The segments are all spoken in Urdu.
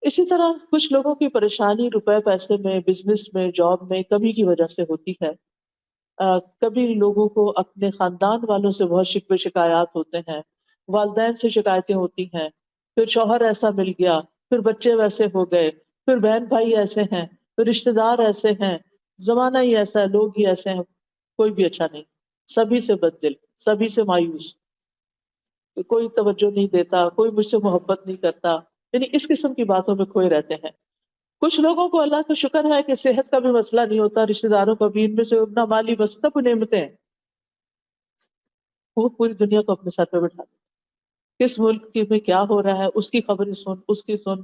اسی طرح کچھ لوگوں کی پریشانی روپے پیسے میں، بزنس میں، جاب میں کمی کی وجہ سے ہوتی ہے۔ کبھی لوگوں کو اپنے خاندان والوں سے بہت شکوے شکایات ہوتے ہیں، والدین سے شکایتیں ہوتی ہیں، پھر شوہر ایسا مل گیا، پھر بچے ویسے ہو گئے، پھر بہن بھائی ایسے ہیں، پھر رشتے دار ایسے ہیں، زمانہ ہی ایسا ہے، لوگ ہی ایسے ہیں، کوئی بھی اچھا نہیں، سبھی سے بد دل، سبھی سے مایوس، کوئی توجہ نہیں دیتا، کوئی مجھ سے محبت نہیں کرتا، یعنی اس قسم کی باتوں میں کھوئے رہتے ہیں۔ کچھ لوگوں کو اللہ کا شکر ہے کہ صحت کا بھی مسئلہ نہیں ہوتا، رشتے داروں کا بھی، ان میں سے اپنا مالی بس سب نعمتیں ہیں، وہ پوری دنیا کو اپنے سر پہ بٹھا دے، کس ملک کی میں کیا ہو رہا ہے اس کی خبریں سن، اس کی سن،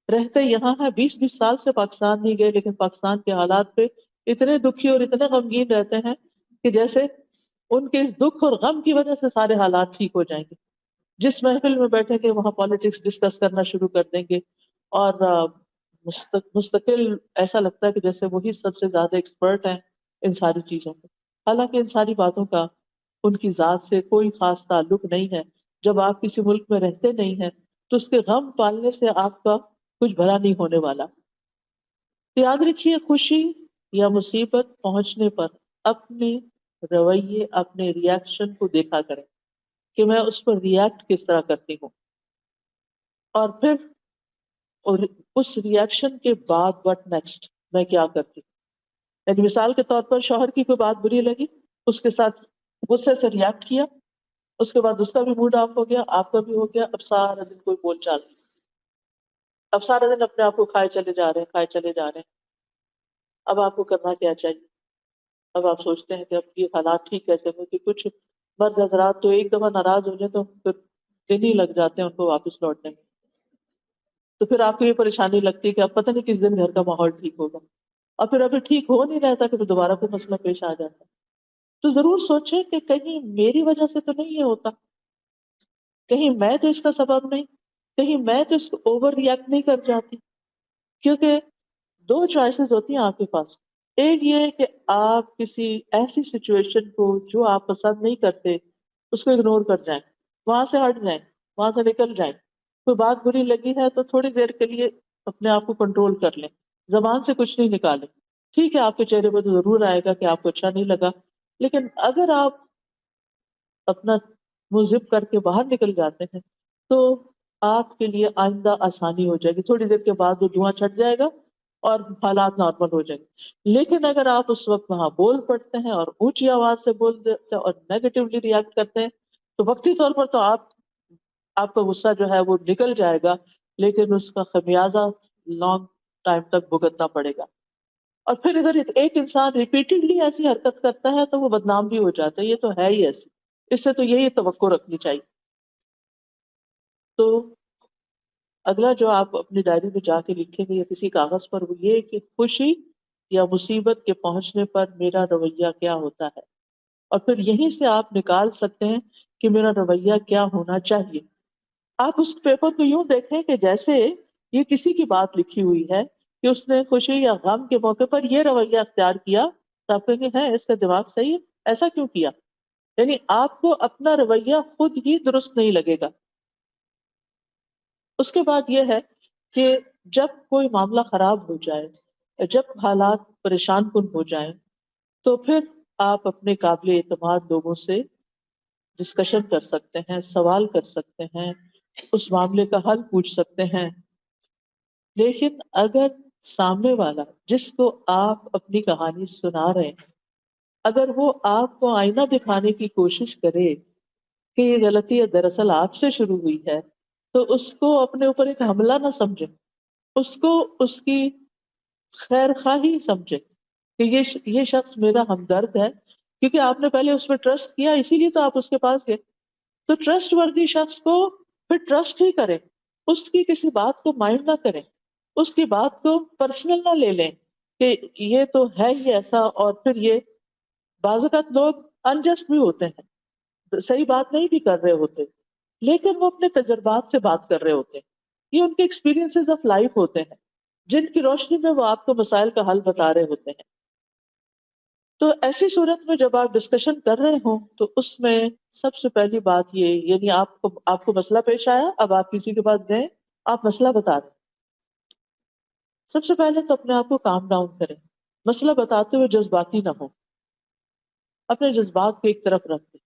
رہتے یہاں ہے، 20 20 سال سے پاکستان نہیں گئے، لیکن پاکستان کے حالات پہ اتنے دکھی اور اتنے غمگین رہتے ہیں کہ جیسے ان کے اس دکھ اور غم کی وجہ سے سارے حالات ٹھیک ہو جائیں گے۔ جس محفل میں بیٹھیں گے وہاں پالیٹکس ڈسکس کرنا شروع کر دیں گے، اور مستقل ایسا لگتا ہے کہ جیسے وہی سب سے زیادہ ایکسپرٹ ہیں ان ساری چیزوں میں، حالانکہ ان ساری باتوں کا ان کی ذات سے کوئی خاص تعلق نہیں ہے۔ جب آپ کسی ملک میں رہتے نہیں ہیں تو اس کے غم پالنے سے آپ کا کچھ بھلا نہیں ہونے والا۔ تو یاد رکھیے، خوشی یا مصیبت پہنچنے پر اپنے رویے، اپنے ریاکشن کو دیکھا کریں کہ میں اس پر ریاکٹ کس طرح کرتی ہوں، اور پھر اور اس ریاکشن کے بعد وٹ نیکسٹ، میں کیا کرتی ہوں۔ یعنی مثال کے طور پر شوہر کی کوئی بات بری لگی، اس کے ساتھ غصے سے ریاکٹ کیا، اس کے بعد اس کا بھی موڈ آف ہو گیا، آپ کا بھی ہو گیا، اب سارا دن کوئی بول چال نہیں، اب سارا دن اپنے آپ کو کھائے چلے جا رہے ہیں، کھائے چلے جا رہے ہیں۔ اب آپ کو کرنا کیا چاہیے؟ اب آپ سوچتے ہیں کہ اب یہ حالات ٹھیک کیسے ہوں، کہ کچھ مرد حضرات تو ایک دفعہ ناراض ہو جائے تو پھر دن ہی لگ جاتے ہیں ان کو واپس لوٹنے میں۔ تو پھر آپ کو یہ پریشانی لگتی ہے کہ اب پتہ نہیں کس دن گھر کا ماحول ٹھیک ہوگا، اور پھر ابھی ٹھیک ہو نہیں رہتا کہ پھر دوبارہ کوئی مسئلہ پیش آ جاتا ہے۔ تو ضرور سوچیں کہ کہیں میری وجہ سے تو نہیں یہ ہوتا، کہیں میں تو اس کا سبب نہیں، کہیں میں تو اس کو اوور ریئیکٹ نہیں کر جاتی۔ کیونکہ دو چوائسز ہوتی ہیں آپ کے پاس، ایک یہ ہے کہ آپ کسی ایسی سچویشن کو جو آپ پسند نہیں کرتے اس کو اگنور کر جائیں، وہاں سے ہٹ جائیں، وہاں سے نکل جائیں۔ کوئی بات بری لگی ہے تو تھوڑی دیر کے لیے اپنے آپ کو کنٹرول کر لیں، زبان سے کچھ نہیں نکالیں۔ ٹھیک ہے، آپ کے چہرے پہ تو ضرور آئے گا کہ آپ کو اچھا نہیں لگا، لیکن اگر آپ اپنا منہ زپ کر کے باہر نکل جاتے ہیں تو آپ کے لیے آئندہ آسانی ہو جائے گی، تھوڑی دیر کے بعد وہ دھواں چھٹ جائے گا اور حالات نارمل ہو جائیں گے۔ لیکن اگر آپ اس وقت وہاں بول پڑتے ہیں اور اونچی آواز سے بول دیتے ہیں اور نیگیٹولی ریئیکٹ کرتے ہیں تو وقتی طور پر تو آپ کا غصہ جو ہے وہ نکل جائے گا، لیکن اس کا خمیازہ لانگ ٹائم تک بھگتنا پڑے گا۔ اور پھر اگر ایک انسان ریپیٹڈلی ایسی حرکت کرتا ہے تو وہ بدنام بھی ہو جاتا ہے، یہ تو ہے ہی ایسی، اس سے تو یہی توقع رکھنی چاہیے۔ تو اگلا جو آپ اپنی ڈائری میں جا کے لکھیں گے یا کسی کاغذ پر، وہ یہ کہ خوشی یا مصیبت کے پہنچنے پر میرا رویہ کیا ہوتا ہے، اور پھر یہیں سے آپ نکال سکتے ہیں کہ میرا رویہ کیا ہونا چاہیے۔ آپ اس پیپر کو یوں دیکھیں کہ جیسے یہ کسی کی بات لکھی ہوئی ہے کہ اس نے خوشی یا غم کے موقع پر یہ رویہ اختیار کیا، تو آپ کہیں گے ہے اس کا دماغ صحیح ہے، ایسا کیوں کیا؟ یعنی آپ کو اپنا رویہ خود ہی درست نہیں لگے گا۔ اس کے بعد یہ ہے کہ جب کوئی معاملہ خراب ہو جائے، جب حالات پریشان کن ہو جائیں، تو پھر آپ اپنے قابل اعتماد لوگوں سے ڈسکشن کر سکتے ہیں، سوال کر سکتے ہیں، اس معاملے کا حل پوچھ سکتے ہیں۔ لیکن اگر سامنے والا جس کو آپ اپنی کہانی سنا رہے ہیں، اگر وہ آپ کو آئینہ دکھانے کی کوشش کرے کہ یہ غلطی دراصل آپ سے شروع ہوئی ہے، تو اس کو اپنے اوپر ایک حملہ نہ سمجھے، اس کو اس کی خیر خواہی سمجھے کہ یہ شخص میرا ہمدرد ہے، کیونکہ آپ نے پہلے اس پہ ٹرسٹ کیا، اسی لیے تو آپ اس کے پاس گئے۔ تو ٹرسٹ وردی شخص کو پھر ٹرسٹ ہی کریں، اس کی کسی بات کو مائنڈ نہ کریں، اس کی بات کو پرسنل نہ لے لیں کہ یہ تو ہے ہی ایسا، اور پھر یہ بعض اوقات لوگ انجسٹ بھی ہوتے ہیں، صحیح بات نہیں بھی کر رہے ہوتے، لیکن وہ اپنے تجربات سے بات کر رہے ہوتے ہیں، یہ ان کے ایکسپیرینسز آف لائف ہوتے ہیں جن کی روشنی میں وہ آپ کو مسائل کا حل بتا رہے ہوتے ہیں۔ تو ایسی صورت میں جب آپ ڈسکشن کر رہے ہوں تو اس میں سب سے پہلی بات یہ، یعنی آپ کو مسئلہ پیش آیا، اب آپ کسی کے پاس گئے، آپ مسئلہ بتا رہے ہیں، سب سے پہلے تو اپنے آپ کو کام ڈاؤن کریں، مسئلہ بتاتے ہوئے جذباتی نہ ہو، اپنے جذبات کو ایک طرف رکھ دیں،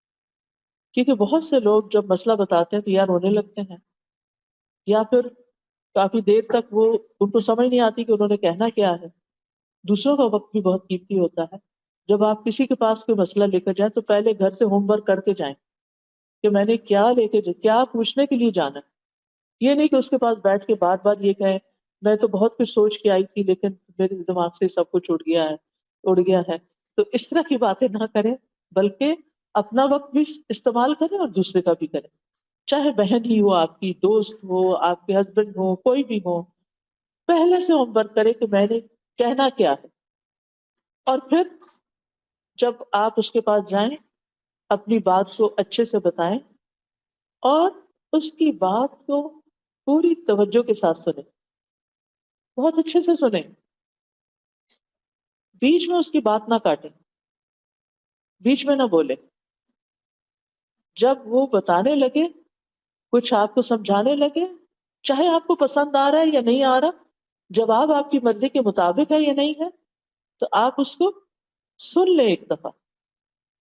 کیونکہ بہت سے لوگ جب مسئلہ بتاتے ہیں تو یا رونے لگتے ہیں یا پھر کافی دیر تک وہ ان کو سمجھ نہیں آتی کہ انہوں نے کہنا کیا ہے۔ دوسروں کا وقت بھی بہت قیمتی ہوتا ہے۔ جب آپ کسی کے پاس کوئی مسئلہ لے کر جائیں تو پہلے گھر سے ہوم ورک کر کے جائیں کہ میں نے کیا لے کے کیا پوچھنے کے لیے جانا ہے۔ یہ نہیں کہ اس کے پاس بیٹھ کے بار بار یہ کہیں میں تو بہت کچھ سوچ کے آئی تھی لیکن میرے دماغ سے سب کچھ اڑ گیا ہے۔ تو اس طرح کی باتیں نہ کریں، بلکہ اپنا وقت بھی استعمال کریں اور دوسرے کا بھی کریں، چاہے بہن ہی ہو، آپ کی دوست ہو، آپ کے ہسبینڈ ہو، کوئی بھی ہو، پہلے سے ہوم ورک کریں کہ میں نے کہنا کیا ہے، اور پھر جب آپ اس کے پاس جائیں اپنی بات کو اچھے سے بتائیں اور اس کی بات کو پوری توجہ کے ساتھ سنیں، بہت اچھے سے سنیں، بیچ میں اس کی بات نہ کاٹیں، بیچ میں نہ بولیں۔ جب وہ بتانے لگے، کچھ آپ کو سمجھانے لگے، چاہے آپ کو پسند آ رہا ہے یا نہیں آ رہا، جواب آپ کی مرضی کے مطابق ہے یا نہیں ہے، تو آپ اس کو سن لیں ایک دفعہ،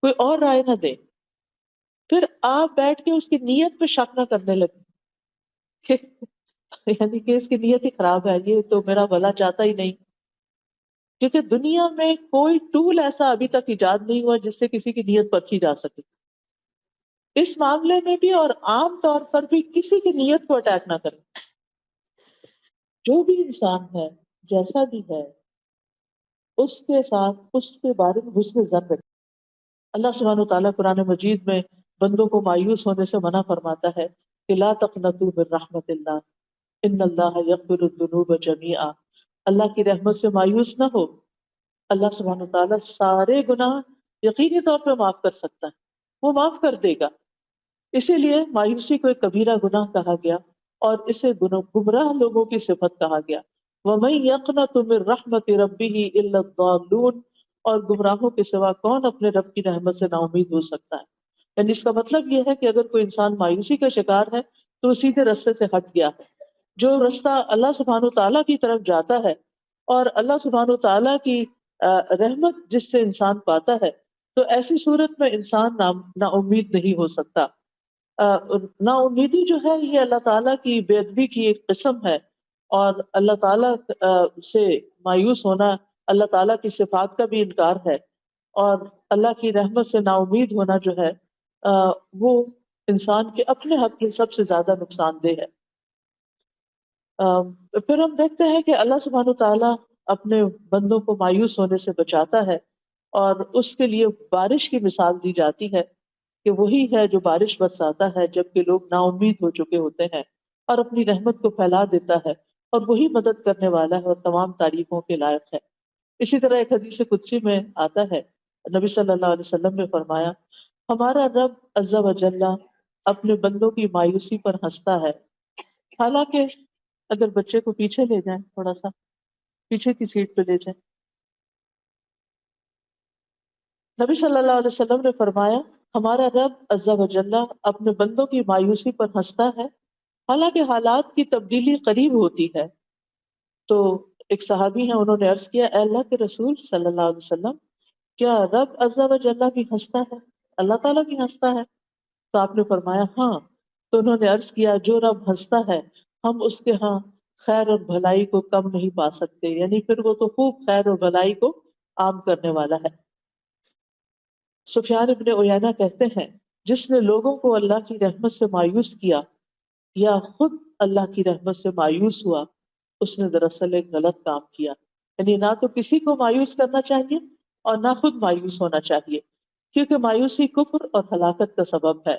کوئی اور رائے نہ دیں۔ پھر آپ بیٹھ کے اس کی نیت پہ شک نہ کرنے لگے کہ یعنی کہ اس کی نیت ہی خراب ہے، یہ تو میرا بھلا چاہتا ہی نہیں، کیونکہ دنیا میں کوئی ٹول ایسا ابھی تک ایجاد نہیں ہوا جس سے کسی کی نیت پرکھی جا سکے۔ اس معاملے میں بھی اور عام طور پر بھی کسی کی نیت کو اٹیک نہ کریں۔ جو بھی انسان ہے، جیسا بھی ہے، اس کے ساتھ اس کے بارے میں حسن ظن رکھیں۔ اللہ سبحانہ وتعالیٰ قرآن مجید میں بندوں کو مایوس ہونے سے منع فرماتا ہے کہ لا تقنطوا من رحمت اللہ ان اللہ یغفر الذنوب جميعا، اللہ کی رحمت سے مایوس نہ ہو، اللہ سبحانہ وتعالیٰ سارے گناہ یقینی طور پہ معاف کر سکتا ہے، وہ معاف کر دے گا۔ اسی لیے مایوسی کو ایک کبیرہ گناہ کہا گیا اور اسے گمراہ لوگوں کی صفت کہا گیا۔ وَمَن يَقْنَطُ مِن رَحْمَةِ رَبِّهِ إِلَّا الضَّالُّونَ، اور گمراہوں کے سوا کون اپنے رب کی رحمت سے نا امید ہو سکتا ہے؟ یعنی اس کا مطلب یہ ہے کہ اگر کوئی انسان مایوسی کا شکار ہے تو وہ سیدھے رستے سے ہٹ گیا ہے۔ جو رستہ اللہ سبحانہ تعالیٰ کی طرف جاتا ہے اور اللہ سبحانہ تعالیٰ کی رحمت جس سے انسان پاتا ہے، تو ایسی صورت میں انسان نا امید نہیں ہو سکتا۔ نا امیدی جو ہے یہ اللہ تعالیٰ کی بے ادبی کی ایک قسم ہے، اور اللہ تعالیٰ سے مایوس ہونا اللہ تعالیٰ کی صفات کا بھی انکار ہے، اور اللہ کی رحمت سے نا امید ہونا جو ہے وہ انسان کے اپنے حق میں سب سے زیادہ نقصان دہ ہے۔ پھر ہم دیکھتے ہیں کہ اللہ سبحانہ تعالیٰ اپنے بندوں کو مایوس ہونے سے بچاتا ہے، اور اس کے لیے بارش کی مثال دی جاتی ہے کہ وہی ہے جو بارش برساتا ہے جبکہ لوگ نا امید ہو چکے ہوتے ہیں، اور اپنی رحمت کو پھیلا دیتا ہے، اور وہی مدد کرنے والا ہے اور تمام تعریفوں کے لائق ہے۔ اسی طرح ایک حدیث قدسی میں آتا ہے، نبی صلی اللہ علیہ وسلم نے فرمایا ہمارا رب عز و جل اپنے بندوں کی مایوسی پر ہنستا ہے، حالانکہ اگر بچے کو پیچھے لے جائیں، تھوڑا سا پیچھے کی سیٹ پہ لے جائیں، نبی صلی اللہ علیہ وسلم نے فرمایا ہمارا رب عز و جل اپنے بندوں کی مایوسی پر ہنستا ہے حالانکہ حالات کی تبدیلی قریب ہوتی ہے۔ تو ایک صحابی ہیں، انہوں نے عرض کیا اے اللہ کے رسول صلی اللہ علیہ وسلم، کیا رب عز و جل بھی ہنستا ہے، اللہ تعالیٰ بھی ہنستا ہے؟ تو آپ نے فرمایا ہاں۔ تو انہوں نے عرض کیا جو رب ہنستا ہے ہم اس کے ہاں خیر اور بھلائی کو کم نہیں پا سکتے، یعنی پھر وہ تو خوب خیر اور بھلائی کو عام کرنے والا ہے۔ سفیان ابن عیینہ کہتے ہیں جس نے لوگوں کو اللہ کی رحمت سے مایوس کیا یا خود اللہ کی رحمت سے مایوس ہوا، اس نے دراصل ایک غلط کام کیا۔ یعنی نہ تو کسی کو مایوس کرنا چاہیے اور نہ خود مایوس ہونا چاہیے، کیونکہ مایوسی کفر اور ہلاکت کا سبب ہے،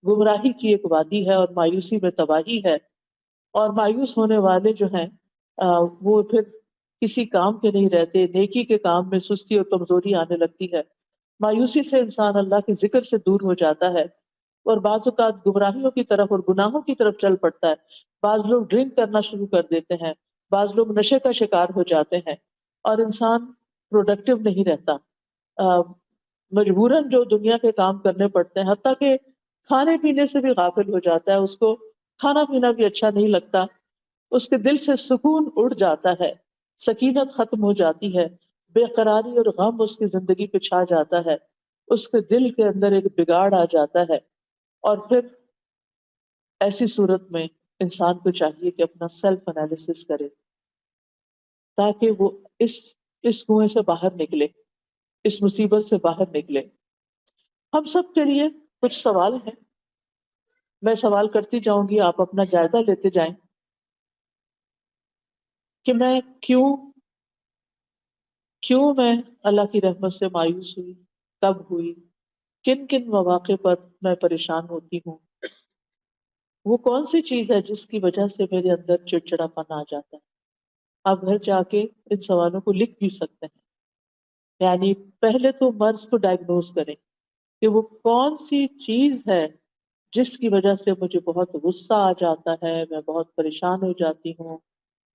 گمراہی کی ایک وادی ہے اور مایوسی میں تباہی ہے، اور مایوس ہونے والے جو ہیں وہ پھر کسی کام کے نہیں رہتے، نیکی کے کام میں سستی اور کمزوری آنے لگتی ہے۔ مایوسی سے انسان اللہ کے ذکر سے دور ہو جاتا ہے، اور بعض اوقات گمراہیوں کی طرف اور گناہوں کی طرف چل پڑتا ہے۔ بعض لوگ ڈرنک کرنا شروع کر دیتے ہیں، بعض لوگ نشے کا شکار ہو جاتے ہیں، اور انسان پروڈکٹیو نہیں رہتا، مجبوراً جو دنیا کے کام کرنے پڑتے ہیں، حتیٰ کہ کھانے پینے سے بھی غافل ہو جاتا ہے، اس کو کھانا پینا بھی اچھا نہیں لگتا، اس کے دل سے سکون اڑ جاتا ہے۔ سکینت ختم ہو جاتی ہے، بے قراری اور غم اس کی زندگی پہ چھا جاتا ہے، اس کے دل کے اندر ایک بگاڑ آ جاتا ہے، اور پھر ایسی صورت میں انسان کو چاہیے کہ اپنا سیلف انالیسس کرے تاکہ وہ اس اس کنویں سے باہر نکلے، اس مصیبت سے باہر نکلے۔ ہم سب کے لیے کچھ سوال ہیں، میں سوال کرتی جاؤں گی، آپ اپنا جائزہ لیتے جائیں کہ میں کیوں میں اللہ کی رحمت سے مایوس ہوئی، کب ہوئی، کن کن مواقع پر میں پریشان ہوتی ہوں، وہ کون سی چیز ہے جس کی وجہ سے میرے اندر چڑچڑا پن آ جاتا ہے۔ آپ گھر جا کے ان سوالوں کو لکھ بھی سکتے ہیں، یعنی پہلے تو مرض کو ڈائگنوز کریں کہ وہ کون سی چیز ہے جس کی وجہ سے مجھے بہت غصہ آ جاتا ہے، میں بہت پریشان ہو جاتی ہوں،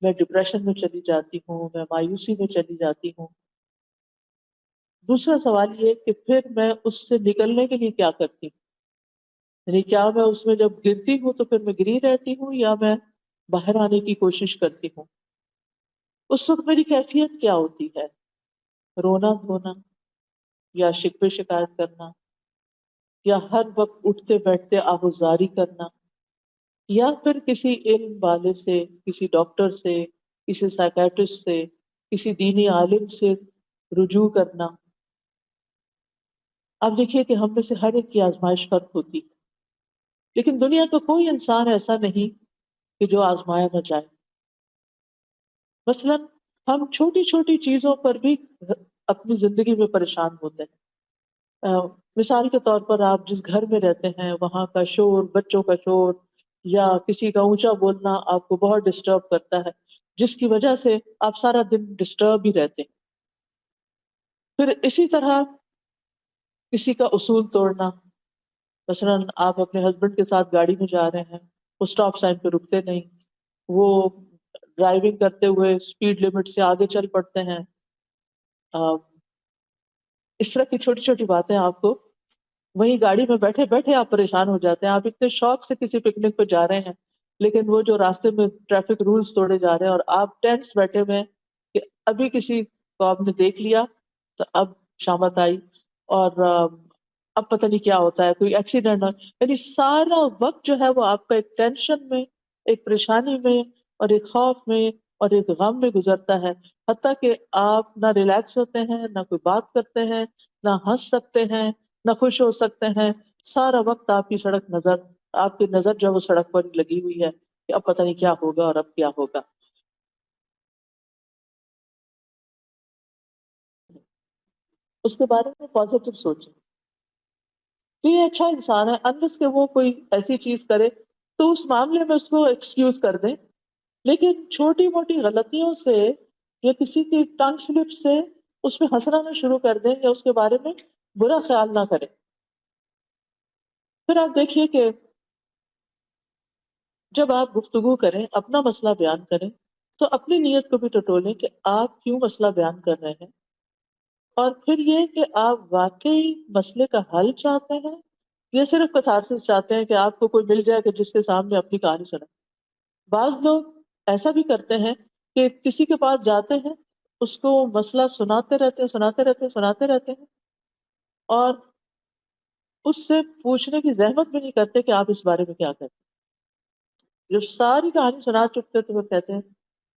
میں ڈپریشن میں چلی جاتی ہوں، میں مایوسی میں چلی جاتی ہوں۔ دوسرا سوال یہ کہ پھر میں اس سے نکلنے کے لیے کیا کرتی ہوں، یعنی کیا میں اس میں جب گرتی ہوں تو پھر میں گری رہتی ہوں یا میں باہر آنے کی کوشش کرتی ہوں۔ اس وقت میری کیفیت کیا ہوتی ہے، رونا دھونا یا شکوے شکایت کرنا یا ہر وقت اٹھتے بیٹھتے آہوازاری کرنا یا پھر کسی علم والے سے، کسی ڈاکٹر سے، کسی سائیکیٹرسٹ سے، کسی دینی عالم سے رجوع کرنا۔ اب دیکھیے کہ ہم میں سے ہر ایک کی آزمائش فرق ہوتی ہے، لیکن دنیا کا کوئی انسان ایسا نہیں کہ جو آزمایا نہ جائے۔ مثلا ہم چھوٹی چھوٹی چیزوں پر بھی اپنی زندگی میں پریشان ہوتے ہیں۔ مثال کے طور پر آپ جس گھر میں رہتے ہیں وہاں کا شور، بچوں کا شور یا کسی کا اونچا بولنا آپ کو بہت ڈسٹرب کرتا ہے، جس کی وجہ سے آپ سارا دن ڈسٹرب ہی رہتے ہیں۔ پھر اسی طرح کسی کا اصول توڑنا، مثلا آپ اپنے ہسبینڈ کے ساتھ گاڑی میں جا رہے ہیں، وہ اسٹاپ سائن پہ رکتے نہیں، وہ ڈرائیونگ کرتے ہوئے اسپیڈ لمٹ سے آگے چل پڑتے ہیں۔ اس طرح کی چھوٹی چھوٹی باتیں آپ کو، وہیں گاڑی میں بیٹھے بیٹھے آپ پریشان ہو جاتے ہیں۔ آپ اتنے شوق سے کسی پکنک پہ جا رہے ہیں لیکن وہ جو راستے میں ٹریفک رولز توڑے جا رہے ہیں اور آپ ٹینس بیٹھے ہوئے ہیں کہ ابھی کسی کو آپ نے دیکھ لیا تو اب شامت آئی، اور اب پتہ نہیں کیا ہوتا ہے، کوئی ایکسیڈنٹ ہو، یعنی سارا وقت جو ہے وہ آپ کا ایک ٹینشن میں، ایک پریشانی میں اور ایک خوف میں اور ایک غم میں گزرتا ہے، حتیٰ کہ آپ نہ ریلیکس ہوتے ہیں، نہ کوئی بات کرتے ہیں، نہ ہنس سکتے ہیں، نہ خوش ہو سکتے ہیں۔ سارا وقت آپ کی نظر جو ہے وہ سڑک پر ہی لگی ہوئی ہے کہ اب پتہ نہیں کیا ہوگا اور اب کیا ہوگا۔ اس کے بارے میں پازیٹو سوچیں کہ یہ اچھا انسان ہے، انلس کہ وہ کوئی ایسی چیز کرے تو اس معاملے میں اس کو ایکسکیوز کر دیں، لیکن چھوٹی موٹی غلطیوں سے یا کسی کی ٹنگ سلپ سے اس پہ ہنسنا نہ شروع کر دیں یا اس کے بارے میں برا خیال نہ کریں۔ پھر آپ دیکھیے کہ جب آپ گفتگو کریں، اپنا مسئلہ بیان کریں تو اپنی نیت کو بھی ٹٹولیں کہ آپ کیوں مسئلہ بیان کر رہے ہیں، اور پھر یہ کہ آپ واقعی مسئلے کا حل چاہتے ہیں یا صرف کتھارسس چاہتے ہیں کہ آپ کو کوئی مل جائے کہ جس کے سامنے اپنی کہانی سنائے۔ بعض لوگ ایسا بھی کرتے ہیں کہ کسی کے پاس جاتے ہیں، اس کو مسئلہ سناتے رہتے ہیں، سناتے رہتے ہیں، سناتے رہتے ہیں، اور اس سے پوچھنے کی زحمت بھی نہیں کرتے کہ آپ اس بارے میں کیا کہتے ہیں۔ جب ساری کہانی سنا چکتے تو وہ کہتے ہیں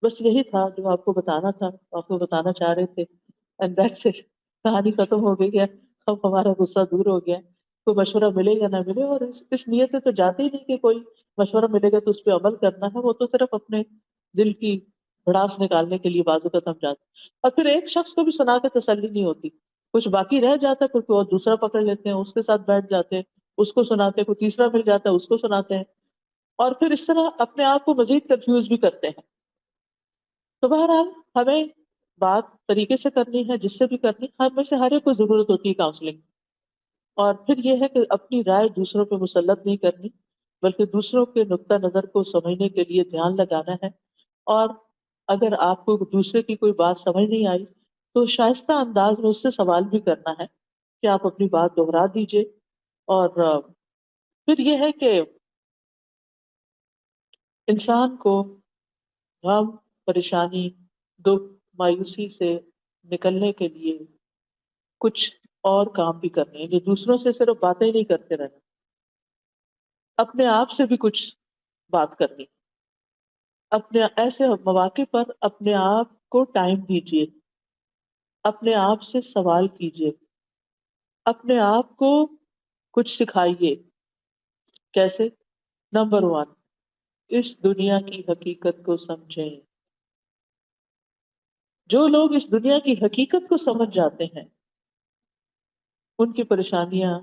بس یہی تھا جو آپ کو بتانا تھا، آپ کو بتانا چاہ رہے تھے، اینڈ دیٹس اٹ، کہانی ختم ہو گئی ہے، اب ہمارا غصہ دور ہو گیا۔ کوئی مشورہ ملے یا نہ ملے، اور اس نیت سے تو جاتے ہی نہیں کہ کوئی مشورہ ملے گا تو اس پہ عمل کرنا ہے، وہ تو صرف اپنے دل کی بھڑاس نکالنے کے لیے بعض اوقات ہم جاتے ہیں۔ اور پھر ایک شخص کو بھی سنا کے تسلی نہیں ہوتی، کچھ باقی رہ جاتا ہے، کوئی اور دوسرا پکڑ لیتے ہیں، اس کے ساتھ بیٹھ جاتے ہیں، اس کو سناتے ہیں، کوئی تیسرا مل جاتا ہے، اس کو سناتے ہیں، اور پھر اس طرح اپنے آپ کو مزید کنفیوز بھی کرتے ہیں۔ تو بہرحال ہمیں بات طریقے سے کرنی ہے، جس سے بھی کرنی، ہم میں سے ہر ایک کو ضرورت ہوتی ہے کاؤنسلنگ، اور پھر یہ ہے کہ اپنی رائے دوسروں پہ مسلط نہیں کرنی، بلکہ دوسروں کے نقطہ نظر کو سمجھنے کے لیے دھیان لگانا ہے، اور اگر آپ کو دوسرے کی کوئی بات سمجھ نہیں آئی تو شائستہ انداز میں اس سے سوال بھی کرنا ہے کہ آپ اپنی بات دہرا دیجئے۔ اور پھر یہ ہے کہ انسان کو غم، پریشانی، دکھ مایوسی سے نکلنے کے لیے کچھ اور کام بھی کرنے ہیں، جو دوسروں سے صرف باتیں نہیں کرتے رہنا، اپنے آپ سے بھی کچھ بات کرنی، اپنے ایسے مواقع پر اپنے آپ کو ٹائم دیجیے، اپنے آپ سے سوال کیجیے، اپنے آپ کو کچھ سکھائیے۔ کیسے؟ نمبر ون، اس دنیا کی حقیقت کو سمجھیں۔ جو لوگ اس دنیا کی حقیقت کو سمجھ جاتے ہیں ان کی پریشانیاں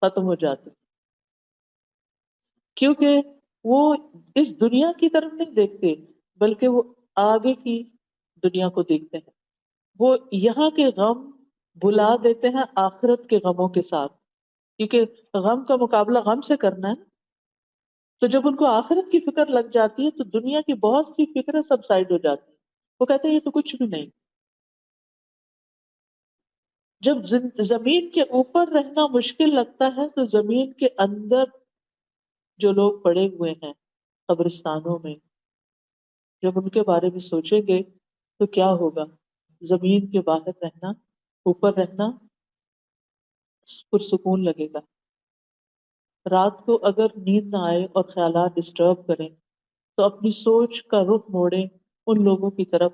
ختم ہو جاتی، کیونکہ وہ اس دنیا کی طرف نہیں دیکھتے بلکہ وہ آگے کی دنیا کو دیکھتے ہیں۔ وہ یہاں کے غم بھلا دیتے ہیں آخرت کے غموں کے ساتھ، کیونکہ غم کا مقابلہ غم سے کرنا ہے۔ تو جب ان کو آخرت کی فکر لگ جاتی ہے تو دنیا کی بہت سی فکریں سب سائڈ ہو جاتی ہیں، وہ کہتے ہیں یہ تو کچھ بھی نہیں۔ جب زمین کے اوپر رہنا مشکل لگتا ہے تو زمین کے اندر جو لوگ پڑے ہوئے ہیں قبرستانوں میں، جب ان کے بارے میں سوچیں گے تو کیا ہوگا؟ زمین کے باہر رہنا، اوپر رہنا پرسکون لگے گا۔ رات کو اگر نیند نہ آئے اور خیالات ڈسٹرب کریں تو اپنی سوچ کا رخ موڑیں ان لوگوں کی طرف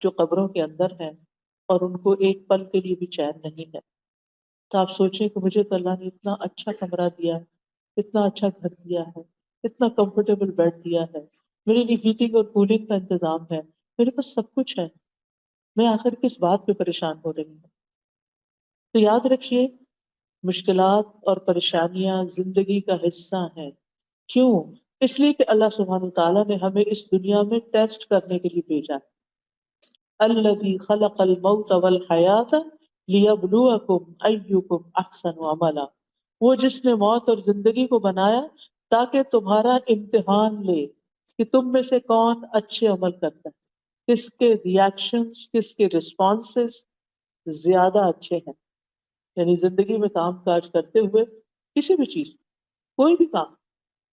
جو قبروں کے اندر ہیں اور ان کو ایک پل کے لیے بھی چین نہیں ہے۔ تو آپ سوچیں کہ مجھے تو اللہ نے اتنا اچھا کمرہ دیا ہے، اتنا اچھا گھر دیا ہے، اتنا کمفرٹیبل بیڈ دیا ہے، میرے لیے ہیٹنگ اور کولنگ کا انتظام ہے، میرے پاس سب کچھ ہے، میں آخر کس بات پہ پریشان ہو رہی ہوں؟ تو یاد رکھیے، مشکلات اور پریشانیاں زندگی کا حصہ ہیں۔ کیوں؟ اس لیے کہ اللہ سبحانہ وتعالیٰ نے ہمیں اس دنیا میں ٹیسٹ کرنے کے لیے بھیجا ہے۔ الذی خلق الموت والحیات لیبلوکم ایکم احسن عملا، وہ جس نے موت اور زندگی کو بنایا تاکہ تمہارا امتحان لے کہ تم میں سے کون اچھے عمل کرتا ہے، کس کے ریاکشنز، کس کے رسپانسز زیادہ اچھے ہیں۔ یعنی زندگی میں کام کاج کرتے ہوئے کسی بھی چیز، کوئی بھی کام،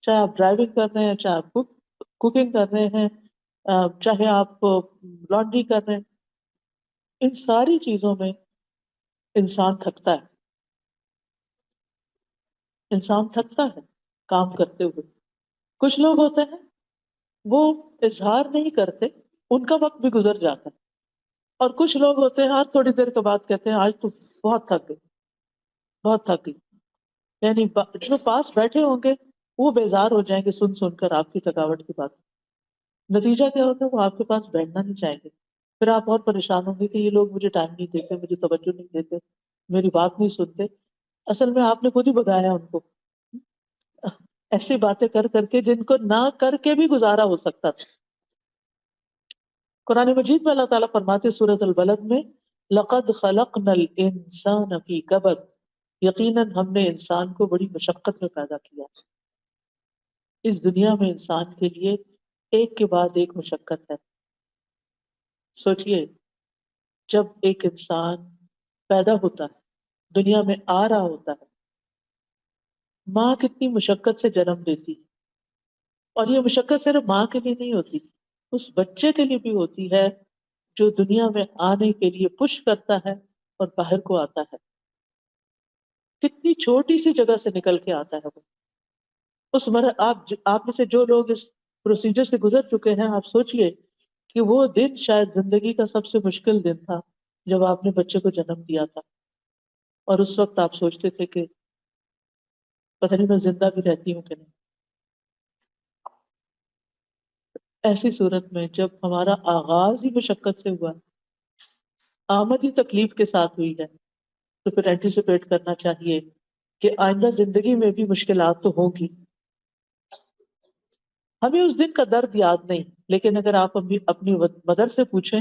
چاہے آپ ڈرائیونگ کر رہے ہیں، چاہے آپ کوکنگ کر رہے ہیں، چاہے آپ لانڈری کر رہے ہیں، ان ساری چیزوں میں انسان تھکتا ہے، انسان تھکتا ہے کام کرتے ہوئے۔ کچھ لوگ ہوتے ہیں وہ اظہار نہیں کرتے، ان کا وقت بھی گزر جاتا ہے، اور کچھ لوگ ہوتے ہیں ہر تھوڑی دیر کے بعد کہتے ہیں آج تو بہت تھک گئی، بہت تھک گئی۔ یعنی جو پاس بیٹھے ہوں گے وہ بیزار ہو جائیں گے سن سن کر آپ کی تھکاوٹ کی بات۔ نتیجہ کیا ہوتا ہے؟ وہ آپ کے پاس بیٹھنا نہیں چاہیں گے، پھر آپ اور پریشان ہوں گے کہ یہ لوگ مجھے ٹائم نہیں دیتے، مجھے توجہ نہیں دیتے، میری بات نہیں سنتے۔ اصل میں آپ نے خود ہی بگایا ان کو ایسی باتیں کر کر کے جن کو نہ کر کے بھی گزارا ہو سکتا تھا۔ قرآن مجید میں اللہ تعالیٰ فرماتے سورۃ البلد میں، لقد خلقنا الانسان فی کبد، یقیناً ہم نے انسان کو بڑی مشقت میں پیدا کیا۔ اس دنیا میں انسان کے لیے ایک کے بعد ایک مشقت ہے۔ سوچئے، جب ایک انسان پیدا ہوتا ہے، دنیا میں آ رہا ہوتا ہے، ماں کتنی مشقت سے جنم دیتی ہے، اور یہ مشقت صرف ماں کے لیے نہیں ہوتی، اس بچے کے لیے بھی ہوتی ہے جو دنیا میں آنے کے لیے پش کرتا ہے اور باہر کو آتا ہے۔ کتنی چھوٹی سی جگہ سے نکل کے آتا ہے وہ۔ آپ میں سے جو لوگ اس پروسیجر سے گزر چکے ہیں، آپ سوچئے کہ وہ دن شاید زندگی کا سب سے مشکل دن تھا جب آپ نے بچے کو جنم دیا تھا، اور اس وقت آپ سوچتے تھے کہ پتہ نہیں میں زندہ بھی رہتی ہوں کہ نہیں۔ ایسی صورت میں جب ہمارا آغاز ہی مشقت سے ہوا، آمد ہی تکلیف کے ساتھ ہوئی ہے، تو پھر اینٹیسپیٹ کرنا چاہیے کہ آئندہ زندگی میں بھی مشکلات تو ہوگی۔ ہمیں اس دن کا درد یاد نہیں، لیکن اگر آپ اپنی مدر سے پوچھیں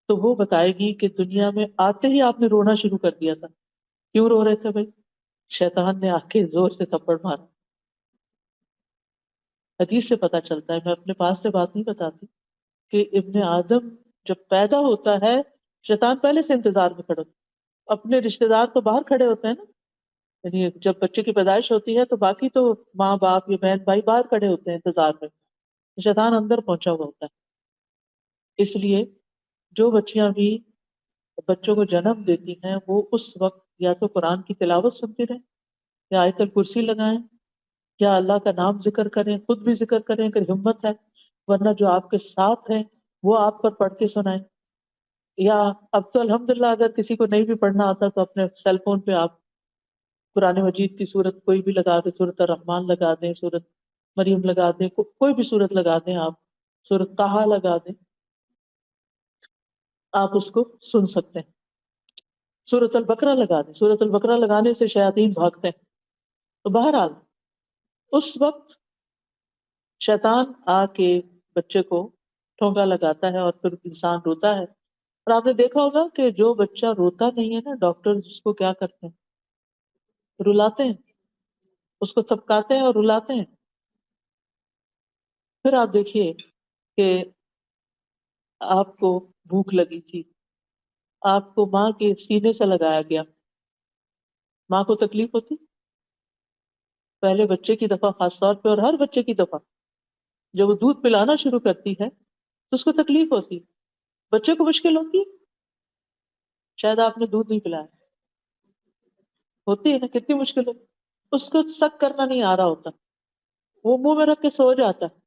تو وہ بتائے گی کہ دنیا میں آتے ہی آپ نے رونا شروع کر دیا تھا۔ کیوں رو رہے تھے بھائی؟ شیطان نے آ کے زور سے تھپڑ مارا۔ حدیث سے پتہ چلتا ہے، میں اپنے پاس سے بات نہیں بتاتی، کہ ابن آدم جب پیدا ہوتا ہے شیطان پہلے سے انتظار میں کھڑا ہوتا ہے۔ اپنے رشتہ دار تو باہر کھڑے ہوتے ہیں نا، یعنی جب بچے کی پیدائش ہوتی ہے تو باقی تو ماں باپ یا بہن بھائی باہر کھڑے ہوتے ہیں انتظار میں، شیطان اندر پہنچا ہوا ہوتا ہے۔ اس لیے جو بچیاں بھی بچوں کو جنم دیتی ہیں وہ اس وقت یا تو قرآن کی تلاوت سنتی رہیں یا آیت الکرسی لگائیں یا اللہ کا نام ذکر کریں، خود بھی ذکر کریں اگر ہمت ہے، ورنہ جو آپ کے ساتھ ہیں وہ آپ پر پڑھ کے سنائیں. یا اب تو الحمدللہ اگر کسی کو نہیں بھی پڑھنا آتا تو اپنے سیل فون پہ آپ قرآن مجید کی صورت کوئی بھی لگا دیں، صورت الرحمن لگا دیں، صورت مریم لگا دیں، کوئی بھی صورت لگا دیں، آپ صورت طٰہٰ لگا دیں، آپ اس کو سن سکتے ہیں. سورۃ البقرہ لگا دیں، سورۃ البقرہ لگانے سے شیاطین بھاگتے ہیں. تو بہرحال اس وقت شیطان آ کے بچے کو ٹھونکا لگاتا ہے اور پھر انسان روتا ہے. اور آپ نے دیکھا ہوگا کہ جو بچہ روتا نہیں ہے نا، ڈاکٹر اس کو کیا کرتے ہیں؟ رلاتے ہیں، اس کو تھپکاتے ہیں اور رلاتے ہیں. پھر آپ دیکھیے کہ آپ کو بھوک لگی تھی، آپ کو ماں کے سینے سے لگایا گیا، ماں کو تکلیف ہوتی؟ پہلے بچے کی دفعہ خاص طور پہ اور ہر بچے کی دفعہ جب وہ دودھ پلانا شروع کرتی ہے تو اس کو تکلیف ہوتی، بچے کو مشکل ہوتی. شاید آپ نے دودھ نہیں پلایا، ہوتی ہے نا، کتنی مشکل ہوتی. اس کو سک کرنا نہیں آ رہا ہوتا، وہ منہ میں رکھ کے سو جاتا ہے،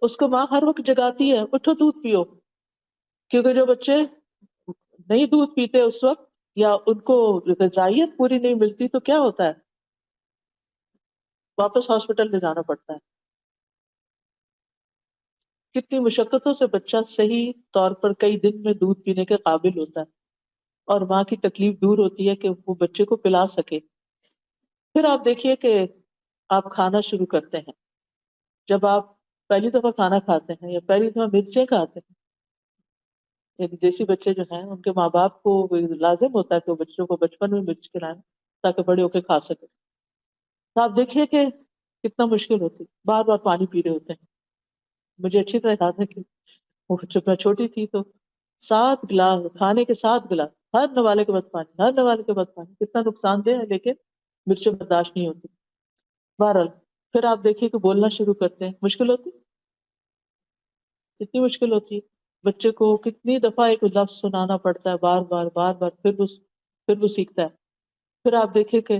اس کو ماں ہر وقت جگاتی ہے اٹھو دودھ پیو. کیونکہ جو بچے نہیں دودھ پیتے اس وقت یا ان کو غذائیت پوری نہیں ملتی تو کیا ہوتا ہے؟ واپس ہاسپٹل لے جانا پڑتا ہے. کتنی مشقتوں سے بچہ صحیح طور پر کئی دن میں دودھ پینے کے قابل ہوتا ہے اور ماں کی تکلیف دور ہوتی ہے کہ وہ بچے کو پلا سکے. پھر آپ دیکھیے کہ آپ کھانا شروع کرتے ہیں. جب آپ پہلی دفعہ کھانا کھاتے ہیں یا پہلی دفعہ مرچیں کھاتے ہیں، یعنی دیسی بچے جو ہیں ان کے ماں باپ کو لازم ہوتا ہے کہ وہ بچوں کو بچپن میں مرچ کھلائیں تاکہ بڑے ہو کے کھا سکیں. تو آپ دیکھیے کہ کتنا مشکل ہوتی، بار بار پانی پی رہے ہوتے ہیں. مجھے اچھی طرح یاد ہے کہ وہ جب میں چھوٹی تھی تو 7 گلاس کھانے کے 7 گلاس، ہر نوالے کے بعد پانی، ہر نوالے کے بعد پانی. کتنا نقصان دہ ہے لیکن مرچیں برداشت نہیں ہوتی. بہرحال پھر آپ دیکھیے کہ بولنا شروع کرتے ہیں، مشکل ہوتی، کتنی مشکل ہوتی ہے. بچے کو کتنی دفعہ ایک لفظ سنانا پڑتا ہے، بار بار بار بار، پھر وہ سیکھتا ہے. پھر آپ دیکھیں کہ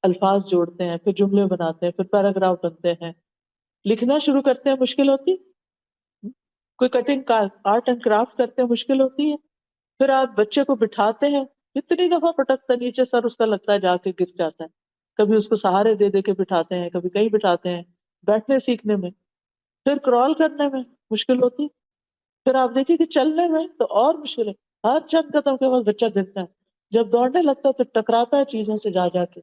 الفاظ جوڑتے ہیں، پھر جملے بناتے ہیں، پھر پیراگراف بنتے ہیں، لکھنا شروع کرتے ہیں، مشکل ہوتی. کوئی کٹنگ کا آرٹ اینڈ کرافٹ کرتے ہیں، مشکل ہوتی ہے. پھر آپ بچے کو بٹھاتے ہیں، کتنی دفعہ پٹکتا ہے، نیچے سر اس کا لگتا ہے جا کے گر جاتا ہے. کبھی اس کو سہارے دے دے کے بٹھاتے ہیں، کبھی کہیں بٹھاتے ہیں. بیٹھنے سیکھنے میں، پھر کرال کرنے میں مشکل ہوتی. پھر آپ دیکھیں کہ چلنے میں تو اور مشکل ہے. ہر چند قدم کے بعد بچہ گرتا ہے، جب دوڑنے لگتا ہے تو ٹکراتا ہے چیزوں سے جا جا کے.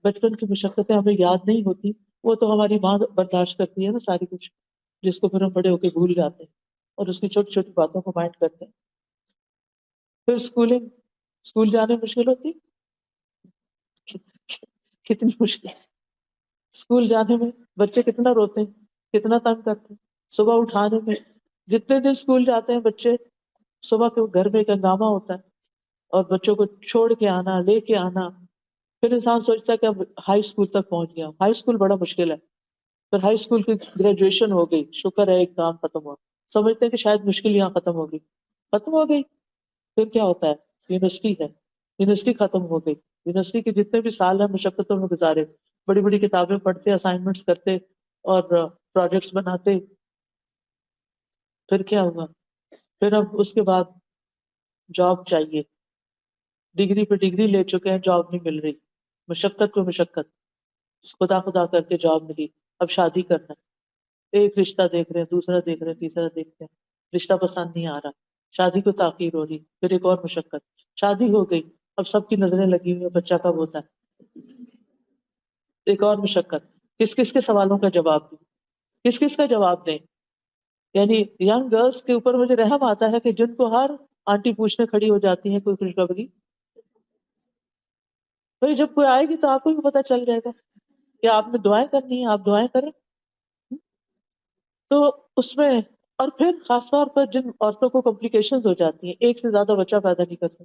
بچپن کی مشقتیں ہمیں یاد نہیں ہوتی، وہ تو ہماری ماں برداشت کرتی ہے نا ساری کچھ، جس کو پھر ہم بڑے ہو کے بھول جاتے ہیں اور اس کی چھوٹی چھوٹی باتوں کو مائنڈ کرتے ہیں. پھر اسکول جانے میں مشکل ہوتی، کتنی مشکل. اسکول جانے میں بچے کتنا روتے ہیں، کتنا تنگ کرتے ہیں. صبح اٹھانے میں، جتنے دن اسکول جاتے ہیں بچے، صبح کے گھر میں ایک ہنگامہ ہوتا ہے اور بچوں کو چھوڑ کے آنا، لے کے آنا. پھر انسان سوچتا ہے کہ اب ہائی اسکول تک پہنچ گیا. ہائی اسکول بڑا مشکل ہے. پھر ہائی اسکول کی گریجویشن ہو گئی، شکر ہے ایک کام ختم ہوا. سمجھتے ہیں کہ شاید مشکل یہاں ختم ہو گئی، ختم ہو گئی. پھر کیا ہوتا ہے؟ یونیورسٹی ہے، یونیورسٹی ختم ہو گئی. یونیورسٹی کے جتنے بھی سال ہیں مشقتوں میں گزارے، بڑی بڑی کتابیں پڑھتے، اسائنمنٹس کرتے اور پروجیکٹس بناتے. پھر کیا ہوا؟ پھر اب اس کے بعد جاب چاہیے، ڈگری پہ ڈگری لے چکے ہیں، جاب نہیں مل رہی. مشقت پہ مشقت، خدا خدا کر کے جاب ملی. اب شادی کرنا ہے، ایک رشتہ دیکھ رہے ہیں، دوسرا دیکھ رہے ہیں، تیسرا دیکھتے ہیں، رشتہ پسند نہیں آ رہا، شادی کو تاخیر ہو رہی. پھر ایک اور مشقت، شادی ہو گئی، اب سب کی نظریں لگی ہوئی ہیں بچہ کب ہوتا ہے. ایک اور مشقت، کس کس کے سوالوں کا جواب دیں، کس کس کا جواب دیں. یعنی ینگ گرلس کے اوپر مجھے رحم آتا ہے کہ جن کو ہر آنٹی پوچھنے کھڑی ہو جاتی ہیں کوئی خوشخبری. بھائی جب کوئی آئے گی تو آپ کو بھی پتہ چل جائے گا کہ آپ نے دعائیں کرنی ہیں، آپ دعائیں کریں. تو اس میں، اور پھر خاص طور پر جن عورتوں کو کمپلیکیشنز ہو جاتی ہیں، ایک سے زیادہ بچہ پیدا نہیں کر سکتی.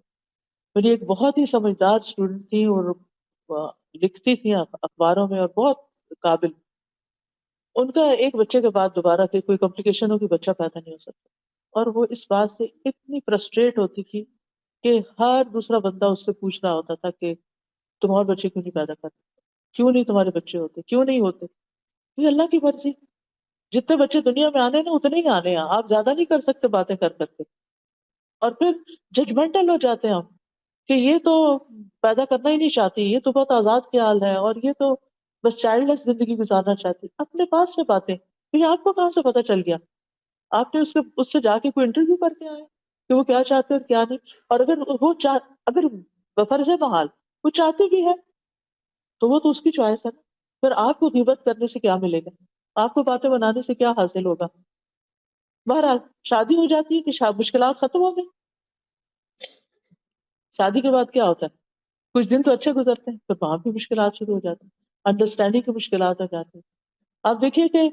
میری ایک بہت ہی سمجھدار اسٹوڈنٹ تھی اور لکھتی تھی اخباروں میں اور بہت قابل. ان کا ایک بچے کے بعد دوبارہ کہ کوئی کمپلیکیشن ہو کہ بچہ پیدا نہیں ہو سکتا. اور وہ اس بات سے اتنی فرسٹریٹ ہوتی تھی کہ ہر دوسرا بندہ اس سے پوچھ رہا ہوتا تھا کہ تم اور بچے کیوں نہیں پیدا کرتے، کیوں نہیں تمہارے بچے ہوتے، کیوں نہیں ہوتے؟ یہ اللہ کی مرضی، جتنے بچے دنیا میں آنے نا اتنے ہی آنے ہیں، آپ زیادہ نہیں کر سکتے باتیں کر کر کے. اور پھر ججمنٹل ہو جاتے ہیں ہم کہ یہ تو پیدا کرنا ہی نہیں چاہتی، یہ تو بہت آزاد خیال ہے، اور یہ تو بس چائلڈ لیس زندگی گزارنا چاہتی. اپنے پاس سے باتیں، یہ آپ کو کہاں سے پتا چل گیا؟ آپ نے اس سے جا کے کوئی انٹرویو کر کے آئے کہ وہ کیا چاہتے اور کیا نہیں؟ اور اگر بفرض محال وہ چاہتی بھی ہے تو وہ تو اس کی چوائس ہے نا. پھر آپ کو غیبت کرنے سے کیا ملے گا؟ آپ کو باتیں بنانے سے کیا حاصل ہوگا؟ بہرحال شادی ہو جاتی ہے کہ مشکلات ختم ہو گئی. شادی کے بعد کیا ہوتا ہے؟ کچھ دن تو اچھے گزرتے ہیں، پھر وہاں بھی مشکلات شروع ہو جاتی ہیں، انڈرسٹینڈنگ کی مشکلات ہو جاتی ہیں. آپ دیکھیے کہ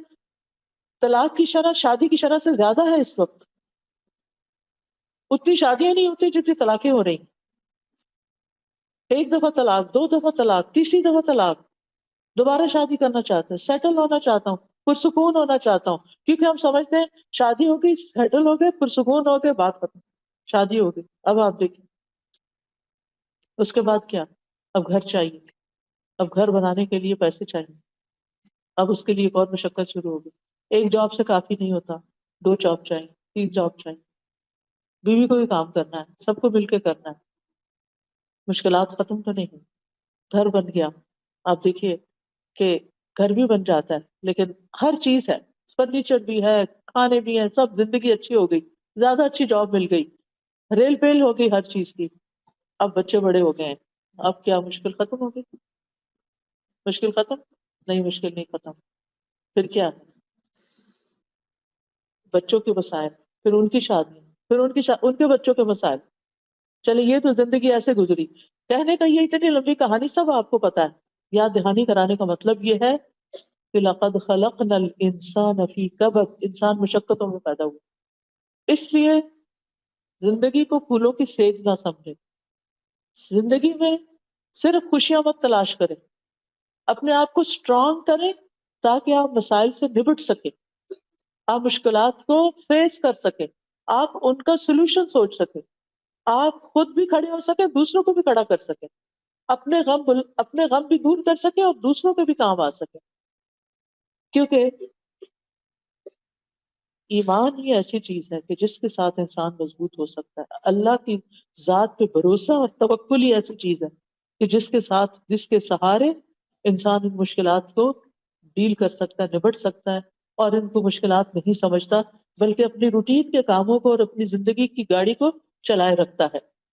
طلاق کی شرح شادی کی شرح سے زیادہ ہے اس وقت. اتنی شادیاں نہیں ہوتی جتنی طلاقیں ہو رہی ہیں. ایک دفعہ طلاق، دو دفعہ طلاق، تیسری دفعہ طلاق. دوبارہ شادی کرنا چاہتے ہیں، سیٹل ہونا چاہتا ہوں، پرسکون ہونا چاہتا ہوں، کیونکہ ہم سمجھتے ہیں شادی ہو گئی، سیٹل ہو گئے، پرسکون ہو گئے، بات ختم، شادی ہو گئی. اب آپ دیکھیں اس کے بعد کیا؟ اب گھر چاہیے، اب گھر بنانے کے لیے پیسے چاہیے، اب اس کے لیے ایک اور مشقت شروع ہوگی. ایک جاب سے کافی نہیں ہوتا، دو جاب چاہیے، تین جاب چاہیے، بیوی کو بھی کام کرنا ہے، سب کو مل کے کرنا ہے. مشکلات ختم تو نہیں. گھر بن گیا، آپ دیکھیے کہ گھر بھی بن جاتا ہے لیکن ہر چیز ہے، فرنیچر بھی ہے، کھانے بھی ہیں، سب، زندگی اچھی ہو گئی، زیادہ اچھی جاب مل گئی، ریل پیل ہو گئی ہر چیز کی. اب بچے بڑے ہو گئے ہیں، اب کیا مشکل ختم ہو گئی؟ مشکل ختم؟ نہیں، مشکل نہیں ختم. پھر کیا؟ بچوں کے مسائل، پھر ان کی شادی، پھر ان کے بچوں کے مسائل. چلے یہ تو زندگی ایسے گزری. کہنے کا یہ اتنی لمبی کہانی سب آپ کو پتا ہے. یاد دہانی کرانے کا مطلب یہ ہے کہ لقد خلقنا الانسان فی کبد، انسان مشقتوں میں پیدا ہوا. اس لیے زندگی کو پھولوں کی سیج نہ سمجھے. زندگی میں صرف خوشیاں مت تلاش کریں، اپنے آپ کو اسٹرانگ کریں تاکہ آپ مسائل سے نبٹ سکیں، آپ مشکلات کو فیس کر سکیں، آپ ان کا سولوشن سوچ سکیں، آپ خود بھی کھڑے ہو سکیں، دوسروں کو بھی کھڑا کر سکیں، اپنے غم بھی دور کر سکیں اور دوسروں کے بھی کام آ سکیں. کیونکہ ایمان ہی ایسی چیز ہے کہ جس کے ساتھ انسان مضبوط ہو سکتا ہے. اللہ کی ذات پہ بھروسہ اور توکل ہی ایسی چیز ہے کہ جس کے سہارے انسان ان مشکلات کو ڈیل کر سکتا ہے، نبٹ سکتا ہے، اور ان کو مشکلات نہیں سمجھتا بلکہ اپنی روٹین کے کاموں کو اور اپنی زندگی کی گاڑی کو چلائے رکھتا ہے.